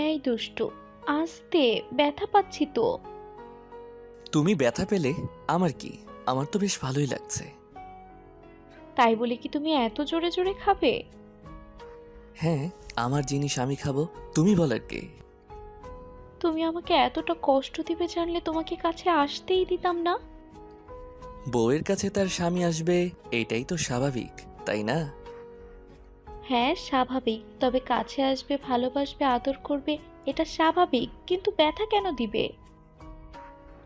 এই দুষ্টু, আস্তে, ব্যথা পাচ্ছি তো। তুমি ব্যথা পেলে আমার কি? আমার তো বেশ ভালোই লাগছে। তাই বলে কি তুমি এত জোরে জোরে খাবে? হ্যাঁ, আমার জিনিস আমি খাবো, তুমি বলার কে? তুমি আমাকে এতটা কষ্ট দিবে জানলে তোমাকে কাছে আসতেই দিতাম না। বউয়ের কাছে তার স্বামী আসবে, এটাই তো স্বাভাবিক, তাই না? হ্যাঁ স্বাভাবিক, তবে কাছে আসবে, ভালোবাসবে, আদর করবে, এটা স্বাভাবিক, কিন্তু ব্যথা কেন দিবে?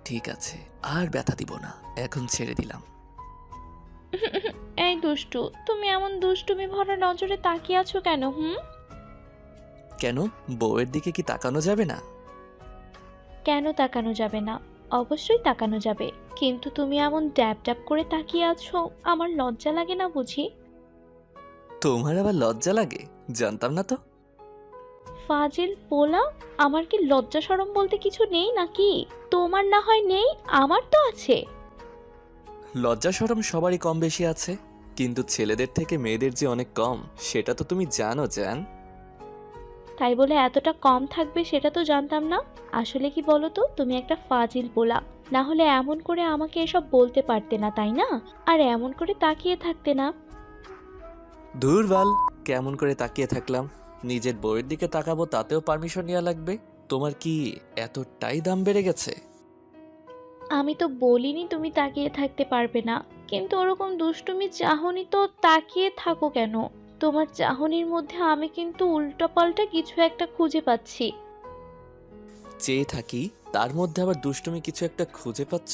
ঠিক আছে, আর ব্যথা দিব না, এখন ছেড়ে দিলাম। এই দুষ্টু, তুমি এমন দুষ্টুমি ভরা নজরে তাকিয়ে আছো কেন? কেন, বউয়ের দিকে কি তাকানো যাবে না? কেন তাকানো যাবে না? অবশ্যই তাকানো যাবে, কিন্তু তুমি এমন ড্যাব ড্যাব করে তাকিয়ে আছো, আমার লজ্জা লাগে না বুঝি? তোমার আবার লজ্জা লাগে? জানতাম না তো। ফাজিল পোলা, আমার কি লজ্জা শরম বলতে কিছু নেই নাকি? তোমার না হয় নেই, আমার তো আছে। লজ্জা শরম সবারই কম বেশি আছে, কিন্তু ছেলেদের থেকে মেয়েদের যে অনেক কম, সেটা তো তুমি জানো জান। তাই বলে এতটা কম থাকবে সেটা তো জানতাম না। আসলে কি বলো তো, তুমি একটা ফাজিল পোলা। না হলে এমন করে আমাকে এসব বলতে পারতে না, তাই না? আর এমন করে তাকিয়ে থাকতে না। ধুর বাল, কেমন করে তাকিয়ে থাকলাম? নিজের বউয়ের দিকে তাকাবো তাতেও পারমিশন নেওয়া লাগবে? তোমার কি এতটাই দাম বেড়ে গেছে? আমি তো বলিনি তুমি তাকিয়ে থাকতে পারবে না, কিন্তু ওরকম দুষ্টুমি চাহনি তো তাকিয়ে থাকো কেন? তোমার চাহনির মধ্যে আমি কিন্তু উল্টোপাল্টা কিছু একটা খুঁজে পাচ্ছি। চেয়ে থাকি, তার মধ্যে আবার দুষ্টুমি কিছু একটা খুঁজে পাচ্ছ?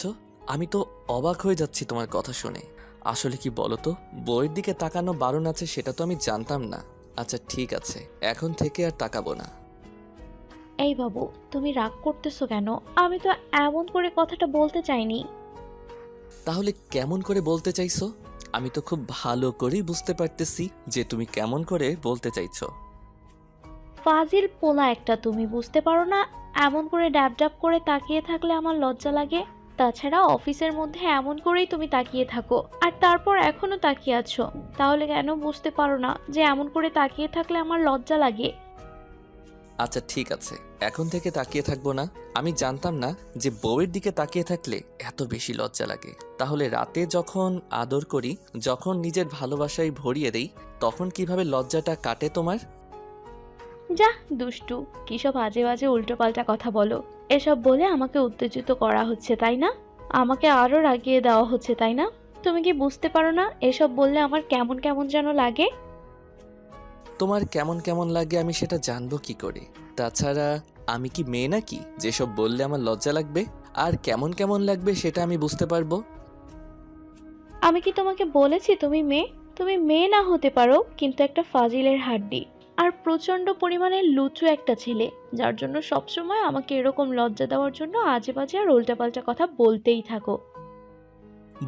আমি তো অবাক হয়ে যাচ্ছি তোমার কথা শুনে। আসলে কি বলো তো, বউয়ের দিকে তাকানো বারণ আছে সেটা তো আমি জানতাম না। আচ্ছা ঠিক আছে, এখন থেকে আর তাকাবো না। এই বাবু, তুমি রাগ করতেছো কেন? আমি তো এমন করে কথাটা বলতে চাইনি। তাহলে কেমন করে বলতে চাইছো? আমি তো খুব ভালো করেই বুঝতে পারতেছি যে তুমি কেমন করে বলতে চাইছো। ফাজিল পোলা একটা, তুমি বুঝতে পারো না? এমন করে ড্যাব ড্যাব করে তাকিয়ে থাকলে আমার লজ্জা লাগে। তাছাড়া অফিসের মধ্যে এমন করেই তুমি তাকিয়ে থাকো, আর তারপর এখনো তাকিয়ে আছো। তাহলে কেন বুঝতে পারো না যে এমন করে তাকিয়ে থাকলে আমার লজ্জা লাগে? আচ্ছা ঠিক আছে, এখন থেকে তাকিয়ে থাকবো না। আমি জানতাম না যে বউয়ের দিকে তাকিয়ে থাকলে এত বেশি লজ্জা লাগে। তাহলে রাতে যখন আদর করি, যখন নিজের ভালোবাসায় ভরিয়ে দেই, তখন কিভাবে লজ্জাটা কাটে তোমার? যা দুষ্টু, কিসব আজে বাজে উল্টোপাল্টা কথা বলো। এসব বলে আমাকে উত্তেজিত করা হচ্ছে তাই না? আমাকে আরো রাগিয়ে দেওয়া হচ্ছে তাই না? তুমি কি বুঝতে পারো না এসব বললে আমার কেমন কেমন যেন লাগে? তোমার কেমন কেমন লাগে আমি সেটা জানবো কি করে? তাছাড়া আমি কি মেয়ে নাকি যেসব বললে আমার লজ্জা লাগবে? আর কেমন কেমন লাগবে সেটা আমি বুঝতে পারবো। আমি কি তোমাকে বলেছি তুমি মেয়ে? তুমি মেয়ে না হতে পারো, কিন্তু একটা ফাজিলের হাড্ডি। আর প্রচন্ড পরিমাণে লুচু একটা ছেলে, যার জন্য সবসময় আমাকে এরকম লজ্জা দেওয়ার জন্য আজে বাজে আর উল্টাপাল্টা কথা বলতেই থাকো।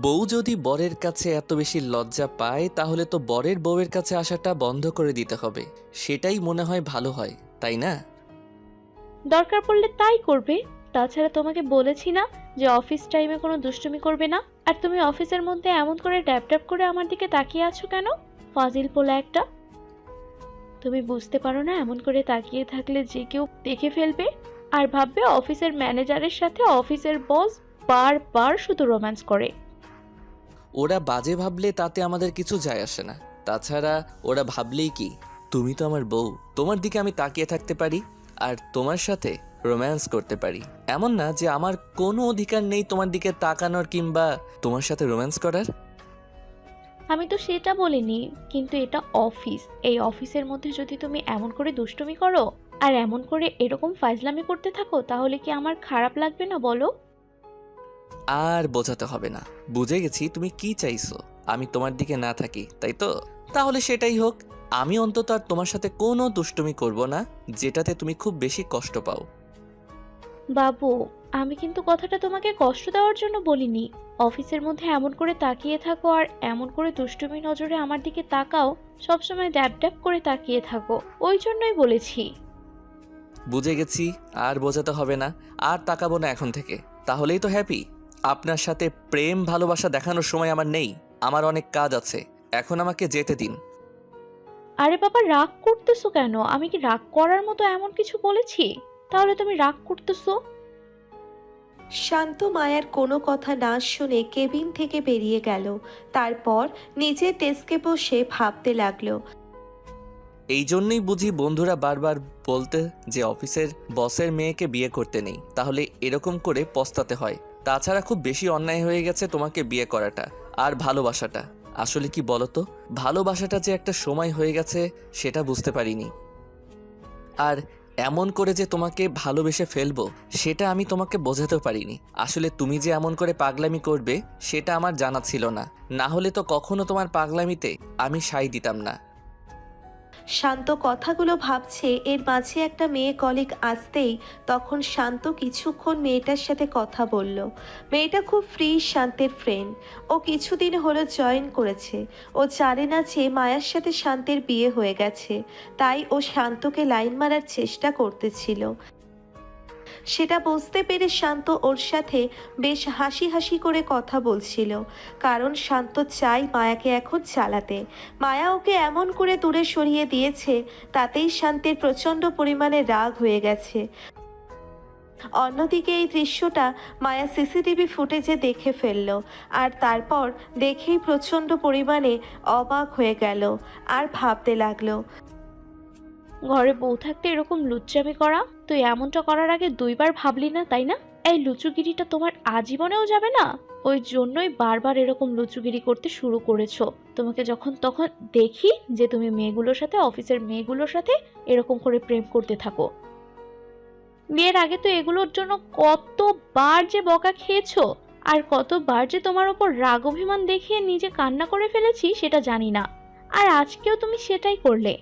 বউ যদি বরের কাছে এত বেশি লজ্জা পায়, তাহলে তো বরের বউয়ের কাছে আসাটা বন্ধ করে দিতে হবে। সেটাই মনে হয় ভালো হয়, তাই না? দরকার পড়লে তাই করবে। তাছাড়া তোমাকে বলেছি না যে অফিস টাইমে কোনো দুষ্টুমি করবে না? আর তুমি অফিসের মধ্যে এমন করে ড্যাব ড্যাব করে আমার দিকে তাকিয়ে আছো কেন? ফাজিল পোলা একটা। তুমি বুঝতে পারো না এমন করে তাকিয়ে থাকলে যে কেউ দেখে ফেলবে, আর ভাববে অফিসের ম্যানেজারের সাথে অফিসের বস বারবার শুধু রোম্যান্স করে। ওরা বাজে ভাবলে তাতে আমাদের কিছু যায় আসে না। তাছাড়া ওরা ভাবলেই কি, তুমি তো আমার বউ, তোমার দিকে আমি তাকিয়ে থাকতে পারি আর তোমার সাথে রোম্যান্স করতে পারি। এমন না যে আমার কোনো অধিকার নেই তোমার দিকে তাকানোর কিংবা তোমার সাথে রোম্যান্স করার। আমি তো সেটা বলিনি, কিন্তু এটা অফিস। এই অফিসের মধ্যে যদি তুমি এমন করে দুষ্টুমি করো আর এমন করে এরকম ফাজলামি করতে থাকো, তাহলে কি আমার খারাপ লাগবে না বলো? আর বোঝাতে হবে না, বুঝে গেছি তুমি কি চাইছো। আমি তোমার দিকে না থাকি, তাই তো? তাহলে সেটাই হোক। আমি অন্তত আর তোমার সাথে কোনো দুষ্টুমি করব না যেটাতে তুমি খুব বেশি কষ্ট পাও। বাবু, আমি কিন্তু কথাটা তোমাকে কষ্ট দেওয়ার জন্য বলিনি। অফিসের মধ্যে এমন করে তাকিয়ে থাকো আর এমন করে দুষ্টুমি নজরে আমার দিকে তাকাও, সবসময় ড্যাব ড্যাব করে তাকিয়ে থাকো, ওই জন্যই বলেছি। বুঝে গেছি, আর বোঝাতে হবে না। আর তাকাবো না এখন থেকে। তাহলেই তো হ্যাপি। আপনার সাথে প্রেম ভালোবাসা দেখানোর সময় আমার নেই। আমার অনেক কাজ আছে, এখন আমাকে যেতে দিন। আরে বাবা, রাগ করতেছো কেন? আমি কি রাগ করার মতো এমন কিছু বলেছি? তাহলে তুমি রাগ করতেছো? শান্ত মায়ার কোনো কথা না শুনে কেবিন থেকে বেরিয়ে গেল। তারপর নিজের ডেস্কে বসে ভাবতে লাগলো। এই জন্যই বুঝি বন্ধুরা বারবার বলতে যে অফিসের বসের মেয়েকে বিয়ে করতে নেই, তাহলে এরকম করে পস্তাতে হয়। তাছাড়া খুব বেশি অন্যায় হয়ে গেছে তোমাকে বিয়ে করাটা। আর ভালোবাসাটা আসলে কি বলতো, ভালোবাসাটা যে একটা সময় হয়ে গেছে সেটা বুঝতে পারিনি। আর এমন করে যে তোমাকে ভালোবেসে ফেলবো সেটা আমি তোমাকে বোঝাতেও পারিনি। আসলে তুমি যে এমন করে পাগলামি করবে সেটা আমার জানা ছিল না, না হলে তো কখনো তোমার পাগলামিতে আমি সাই দিতাম না। শান্ত কথাগুলো ভাবছে, এর মাঝে একটা মেয়ে কলিগ আসতেই তখন শান্ত কিছুক্ষণ মেয়েটার সাথে কথা বলল। মেয়েটা খুব ফ্রি, শান্তের ফ্রেন্ড। ও কিছুদিন হলো জয়েন করেছে। ও জানে না যে মায়ার সাথে শান্তের বিয়ে হয়ে গেছে, তাই ও শান্তকে লাইন মারার চেষ্টা করতেছিল। সেটা বুঝতে পেরে শান্ত ওর সাথে বেশ হাসি হাসি করে কথা বলছিল, কারণ শান্ত চায় মায়াকে এখন চালাতে। মায়া ওকে এমন করে দূরে সরিয়ে দিয়েছে, তাতেই শান্তের প্রচণ্ড পরিমাণে রাগ হয়ে গেছে। অন্যদিকে এই দৃশ্যটা মায়া সিসিটিভি ফুটেজে দেখে ফেলল, আর তারপর দেখেই প্রচণ্ড পরিমাণে অবাক হয়ে গেল আর ভাবতে লাগলো। ঘরে বউ থাকতে এরকম লুচ্চামি করা? তুই এমনটা করার আগে দুইবার ভাবলি না, তাই না? এই লুচুগিরিটা তোমার আজীবনেও যাবে না। ওই জন্যই বারবার এরকম লুচুগিরি করতে শুরু করেছো। তোমাকে যখন তখন দেখি যে তুমি মেয়েগুলোর সাথে, অফিসের মেয়েগুলোর সাথে এরকম করে প্রেম করতে থাকো। বিয়ের আগে তো এগুলোর জন্য কতবার যে বকা খেয়েছো, আর কতবার যে তোমার ওপর রাগ অভিমান দেখিয়ে নিজে কান্না করে ফেলেছি সেটা জানি না। আর আজকেও তুমি সেটাই করলে।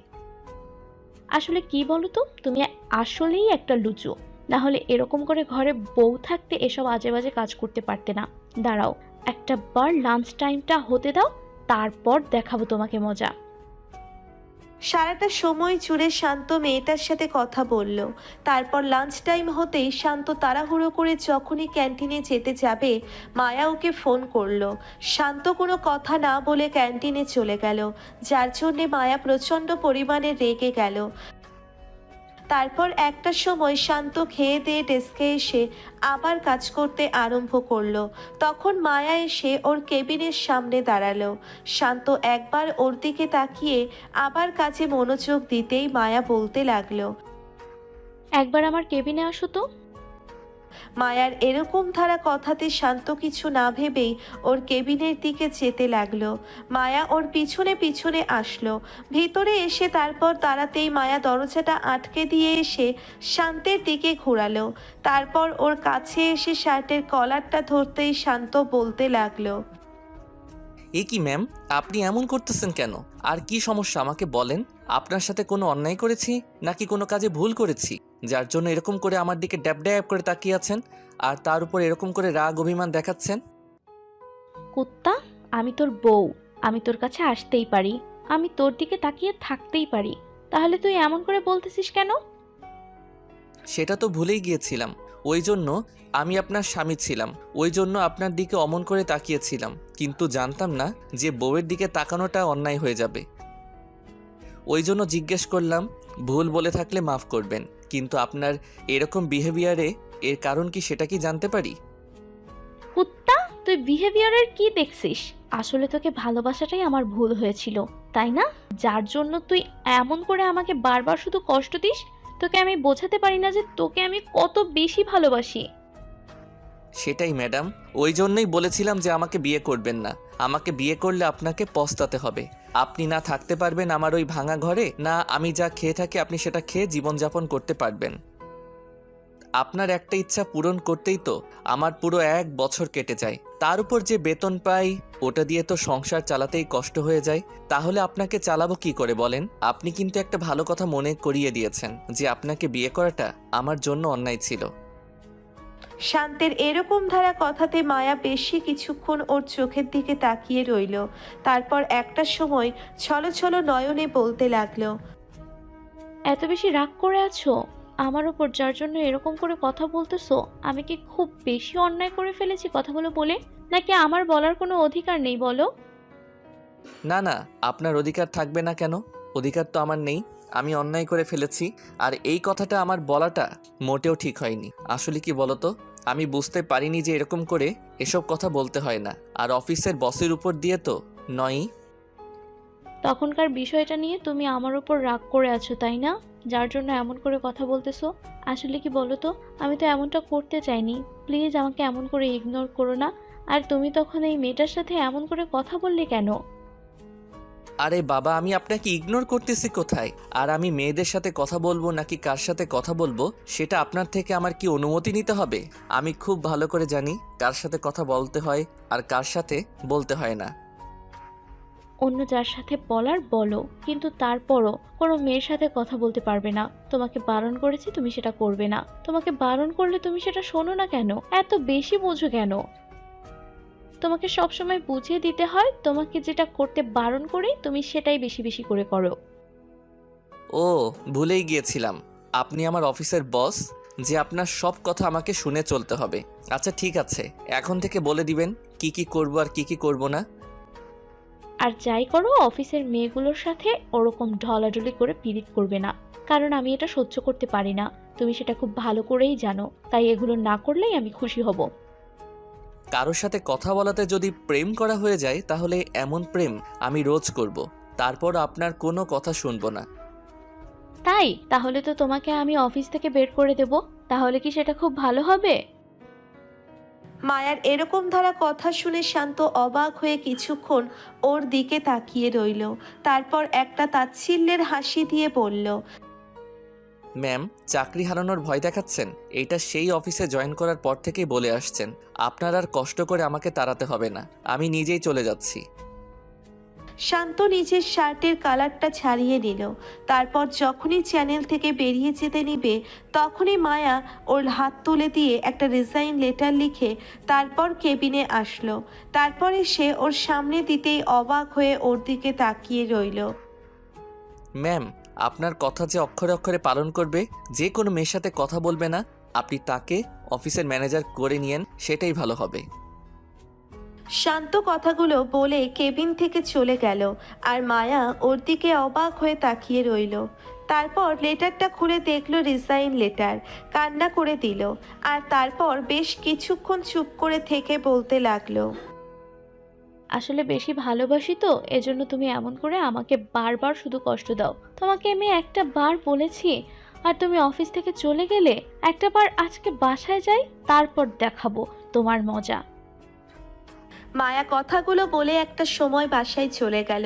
আসলে কি বলো তো, তুমি আসলেই একটা লুচু। না হলে এরকম করে ঘরে বউ থাকতে এসব আজে বাজে কাজ করতে পারতে না। দাঁড়াও, একটা বার লাঞ্চ টাইমটা হতে দাও, তারপর দেখাবো তোমাকে মজা। সারাটা সময় জুড়ে শান্ত মেয়েটার সাথে কথা বলল। তারপর লাঞ্চ টাইম হতেই শান্ত তাড়াহুড়ো করে যখনই ক্যান্টিনে যেতে যাবে, মায়া ওকে ফোন করলো। শান্ত কোনো কথা না বলে ক্যান্টিনে চলে গেল, যার জন্যে মায়া প্রচণ্ড পরিমাণে রেগে গেল। তারপর একটা সময় শান্ত খেয়ে দিয়ে ডেস্কে এসে আবার কাজ করতে আরম্ভ করলো। তখন মায়া এসে ওর কেবিনের সামনে দাঁড়ালো। শান্ত একবার ওর দিকে তাকিয়ে আবার কাজে মনোযোগ দিতেই মায়া বলতে লাগলো। একবার আমার কেবিনে আসো তো। মায়ার এরকম ধারা কথাতে শান্ত কিছু না ভেবেই ওর কেবিনের দিকে যেতে লাগলো। মায়া ওর পিছনে পিছনে আসলো। ভিতরে এসে তারপর দাঁড়াতেই মায়া দরজাটা আটকে দিয়ে এসে শান্তের দিকে ঘোরালো। তারপর ওর কাছে এসে শার্টের কলারটা ধরতেই শান্ত বলতে লাগলো। এ কি ম্যাম, আপনি এমন করতেছেন কেন? আর কি সমস্যা আমাকে বলেন। আপনার সাথে কোনো অন্যায় করেছি নাকি কোনো কাজে ভুল করেছি যার জন্য এরকম করে আমার দিকে ড্যাব ড্যাব করে তাকিয়ে আছেন আর তার উপর এরকম করে রাগ অভিমান দেখাচ্ছেন? কুত্তা, আমি তোর বউ। আমি তোর কাছে আসতেই পারি, আমি তোর দিকে তাকিয়ে থাকতেই পারি। তাহলে তুই এমন করে বলতেছিস কেন? সেটা তো ভুলেই গিয়েছিলাম। ওই জন্য আমি আপনার স্বামী ছিলাম, ওই জন্য আপনার দিকে অমন করে তাকিয়েছিলাম, কিন্তু জানতাম না যে বউয়ের দিকে তাকানোটা অন্যায় হয়ে যাবে। ওই জন্য জিজ্ঞেস করলাম। ভুল বলে থাকলে মাফ করবেন, কিন্তু আপনার এরকম বিহেভিয়ারে এর কারণ কি সেটা কি জানতে পারি? কুত্তা, তুই বিহেভিয়ারের কি দেখছিস? আসলে তোকে ভালোবাসাটাই আমার ভুল হয়েছিল, তাই না? যার জন্য তুই এমন করে আমাকে বারবার শুধু কষ্ট দিস। তোকে আমি বোঝাতে পারি না যে তোকে আমি কত বেশি ভালোবাসি। সেটাই ম্যাডাম, ওই জন্যই বলেছিলাম যে আমাকে বিয়ে করবেন না। আমাকে বিয়ে করলে আপনাকে পস্তাতে হবে। আপনি না থাকতে পারবেন আমার ওই ভাঙা ঘরে, না আমি যা খেয়ে থাকি আপনি সেটা খেয়ে জীবনযাপন করতে পারবেন। আপনার একটা ইচ্ছা পূরণ করতেই তো আমার পুরো 1 বছর কেটে যায়। তার উপর যে বেতন পাই ওটা দিয়ে তো সংসার চালাতেই কষ্ট হয়ে যায়। তাহলে আপনাকে চালাবো কি করে বলেন? আপনি কিন্তু একটা ভালো কথা মনে করিয়ে দিয়েছেন যে আপনাকে বিয়ে করাটা আমার জন্য অন্যায় ছিল। শান্তের এরকম ধারা কথাতে মায়া বেশি কিছুক্ষণ ওর চোখের দিকে তাকিয়ে রইল। তারপর একটা সময় ছলো ছলো নয়নে বলতে লাগলো। এত বেশি রাগ করে আছো আমার উপর, যার জন্য এরকম করে কথা বলতেছো? আমি কি খুব বেশি অন্যায় করে ফেলেছি কথাগুলো বলে, নাকি আমার বলার কোনো অধিকার নেই বলো? না না, আপনার অধিকার থাকবে না কেন? অধিকার তো আমার নেই। আমি অন্যায় করে ফেলেছি, আর এই কথাটা আমার বলাটা মোটেও ঠিক হয়নি। আসলে কি বলতো, আমি বুঝতে পারিনি যে এরকম করে এসব কথা বলতে হয় না, আর অফিসের বসের উপর দিয়ে তো নয়ই। তখনকার বিষয়টা নিয়ে তুমি আমার উপর রাগ করে আছো তাই না, যার জন্য এমন করে কথা বলতেছো। আসলে কি বলো তো, আমি তো এমনটা করতে চাইনি। প্লিজ আমাকে এমন করে ইগনোর করো না। আর তুমি তখন এই মেয়েটার সাথে এমন করে কথা বললে কেন? আরে বাবা, আমি আপনাকে ইগনোর করতেছি কোথায়? আর আমি মেয়েদের সাথে কথা বলবো নাকি কার সাথে কথা বলবো সেটা আপনার থেকে আমার কি অনুমতি নিতে হবে? আমি খুব ভালো করে জানি কার সাথে কথা বলতে হয় আর কার সাথে বলতে হয় না। অন্য যার সাথে বলার বলো, কিন্তু তারপরও কোনো মেয়ের সাথে কথা বলতে পারবে না। তোমাকে বারণ করেছি, তুমি সেটা করবে না। তোমাকে বারণ করলে তুমি সেটা শোনো না কেন? এত বেশি বোঝো কেন? তোমাকে সবসময় বুঝিয়ে দিতে হয়, তোমাকে যেটা করতে বারণ করি তুমি সেটাই বেশি বেশি করে করো। ও, ভুলেই গিয়েছিলাম, আপনি আমার অফিসের বস, যে আপনার সব কথা আমাকে শুনে চলতে হবে। আচ্ছা ঠিক আছে, এখন থেকে বলে দিবেন কি কি করব আর কি কি করব না। আর যাই করো, অফিসের মেয়েগুলোর সাথে ওরকম ঢলাঢলি করে পিরিত করবে না, কারণ আমি এটা সহ্য করতে পারি না। তুমি সেটা খুব ভালো করেই জানো, তাই এগুলো না করলেই আমি খুশি হব। কারোর সাথে কথা বলাতে যদি প্রেম করা হয়ে যায়, তাহলে এমন প্রেম আমি রোজ করব, তারপর আপনার কোনো কথা শুনবো না। তাই তাহলে তো তোমাকে আমি অফিস থেকে বের করে দেব। তাহলে কি সেটা খুব ভালো হবে? মায়ার এরকম ধরা কথা শুনে শান্ত অবাক হয়ে কিছুক্ষণ ওর দিকে তাকিয়ে রইল। তারপর একটা তাচ্ছিল্যের হাসি দিয়ে বলল, ম্যাম, চাকরি হারানোর ভয় দেখাচ্ছেন? এইটা সেই অফিসে জয়েন করার পর থেকেই বলে আসছেন। আপনার আর কষ্ট করে আমাকে তাড়াতে হবে না, আমি নিজেই চলে যাচ্ছি। শান্ত নিজের শার্টের কালারটা ছাড়িয়ে নিল। তারপর যখনই চ্যানেল থেকে বেরিয়ে যেতে নিবে, তখনই মায়া ওর হাত তুলে দিয়ে একটা রিজাইন লেটার লিখে তারপর কেবিনে আসলো। তারপরে সে ওর সামনে দিতেই অবাক হয়ে ওর দিকে তাকিয়ে রইল। ম্যাম, আপনার কথা যে অক্ষরে অক্ষরে পালন করবে, যে কোনো মেয়ের সাথে কথা বলবে না, আপনি তাকে অফিসের ম্যানেজার করে নিয়েন, সেটাই ভালো হবে। শান্ত কথাগুলো বলে কেবিন থেকে চলে গেল, আর মায়া ওর দিকে অবাক হয়ে তাকিয়ে রইল। তারপর লেটারটা খুলে দেখলো রিজাইন লেটার, কান্না করে দিল। আর তারপর বেশ কিছুক্ষণ চুপ করে থেকে বলতে লাগলো, আসলে বেশি ভালোবাসি তো, এজন্য তুমি এমন করে আমাকে বারবার শুধু কষ্ট দাও। তোমাকে আমি একটা বার বলেছি আর তুমি অফিস থেকে চলে গেলে। একটা বার আজকে বাসায় যাই, তারপর দেখাবো তোমার মজা। মায়া কথাগুলো বলে একটা সময় বাসায় চলে গেল।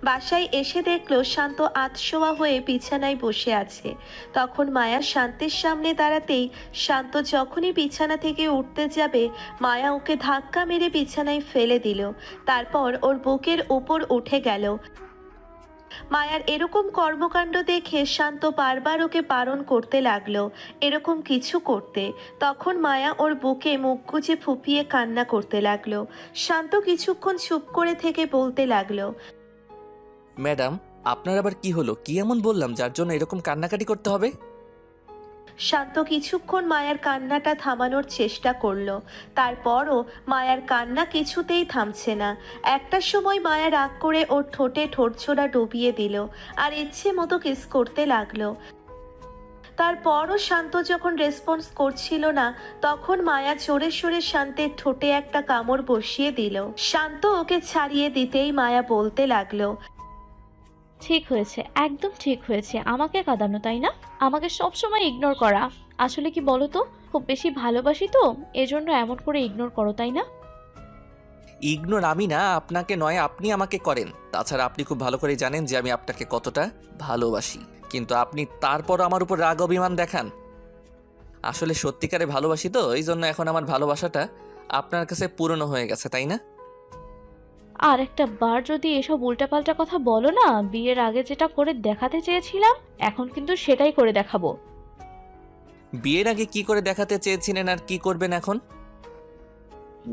বাসায় এসে দেখলো শান্ত আধশোয়া হয়ে বিছানায় বসে আছে। তখন মায়া শান্তের সামনে দাঁড়াতেই শান্ত যখনই বিছানা থেকে উঠতে যাবে, মায়া ওকে ধাক্কা মেরে বিছানায় ফেলে দিল। তারপর ওর বুকের উপর উঠে গেল। মায়ার এরকম কর্মকাণ্ড দেখে শান্ত বারবার ওকে বারণ করতে লাগলো এরকম কিছু করতে। তখন মায়া ওর বুকে মুখ গুজে ফুপিয়ে কান্না করতে লাগলো। শান্ত কিছুক্ষণ চুপ করে থেকে বলতে লাগলো, ম্যাডাম, আপনার আবার কি হলো? কি এমন বললাম যার জন্য এরকম কান্নাকাটি করতে হবে? শান্ত কিছুক্ষণ মায়ার কান্নাটা থামানোর চেষ্টা করলো। তারপরও মায়ার কান্না কিছুতেই থামছে না। একটা সময় মায়া রাগ করে ওর ঠোঁটে ঠোঁটছোড়া ডুবিয়ে দিল আর ইচ্ছে মতো কিস করতে লাগলো। তারপরও শান্ত যখন রেসপন্স করছিল না, তখন মায়া জোরে সোরে শান্তের ঠোঁটে একটা কামড় বসিয়ে দিল। শান্ত ওকে ছাড়িয়ে দিতেই মায়া বলতে লাগলো, ঠিক হয়েছে, একদম ঠিক হয়েছে আমাকে কাঁদানো, তাই না? আমাকে সব সময় ইগনোর করা। আসলে কি বলো তো, খুব বেশি ভালোবাসি তো, এজন্য এমন করে ইগনোর করো, তাই না? ইগনোর আমি না, আপনাকে নয়, আপনি আমাকে করেন। তাছাড়া আপনি খুব ভালো করে জানেন যে আমি আপনাকে কতটা ভালোবাসি, কিন্তু আপনি তারপর আমার উপর রাগ অভিমান দেখান। আসলে সত্যিকারে ভালোবাসি তো, এই জন্য এখন আমার ভালোবাসাটা আপনার কাছে পুরনো হয়ে গেছে, তাই না? আর একটা বার যদি এসব উল্টাপাল্টা কথা বলো না, বিয়ের আগে যেটা করে দেখাতে চেয়েছিলাম এখন কিন্তু সেটাই করে দেখাবো। বিয়ের আগে কি করে দেখাতে চেয়েছিলেন আর কি করবেন এখন?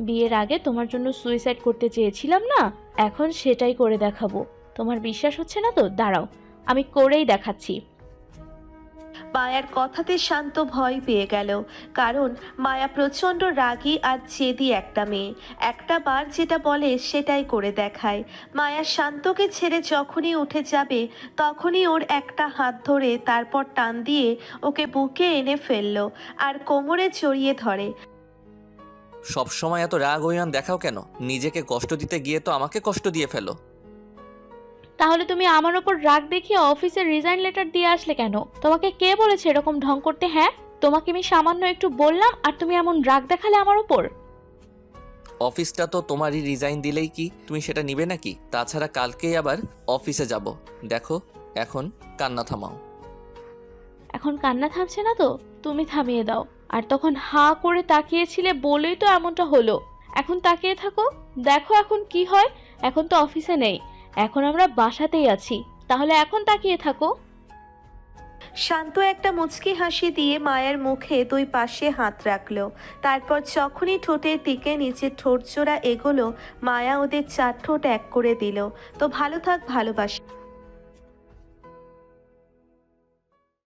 বিয়ের আগে তোমার জন্য সুইসাইড করতে চেয়েছিলাম না, এখন সেটাই করে দেখাবো। তোমার বিশ্বাস হচ্ছে না তো, দাঁড়াও, আমি করেই দেখাচ্ছি। মায়ার কথাতে শান্ত ভয় পেয়ে গেল, কারণ মায়া প্রচণ্ড রাগী আর জেদি একটা মেয়ে। একটা বার যেটা বলে সেটাই করে দেখায়। মায়া শান্তকে ছেড়ে যখনই উঠে যাবে তখনই ওর একটা হাত ধরে তারপর টান দিয়ে ওকে বুকে এনে ফেললো আর কোমরে জড়িয়ে ধরে। সব সময় এত রাগ অভিমান দেখাও কেন? নিজেকে কষ্ট দিতে গিয়ে তো আমাকে কষ্ট দিয়ে ফেলো। তাহলে তুমি আমার ওপর রাগ দেখিয়ে অফিসের রিজাইন লেটার দিয়ে আসলে কেন? তোমাকে কে বলেছে এরকম ঢং করতে? হ্যাঁ, তোমাকে আমি সামান্য একটু বললাম আর তুমি এমন রাগ দেখালে আমার ওপর। অফিসটা তো তোমারই, রিজাইন দিলেই কি তুমি সেটা নিবে নাকি? তাছাড়া কালকেই আবার অফিসে যাব। দেখো, এখন কান্না থামাও। এখন কান্না থামছে না তো তুমি থামিয়ে দাও। আর তখন হাঁ করে তাকিয়েছিলে বলেই তো এমনটা হলো। এখন তাকিয়ে থাকো, দেখো এখন কি হয়। এখন তো অফিসে নেই, এখন আমরা বাসাতেই আছি। তাহলে এখন তাকিয়ে থাকো। শান্ত একটা মুচকি হাসি দিয়ে মায়ের মুখে দুই পাশে হাত রাখলো। তারপর যখনই ঠোঁটের দিকে নিচে ঠোঁট জোড়া এগোলো, মায়া ওদের চার ঠোঁট এক করে দিল। তো ভালো থাক ভালোবাসা।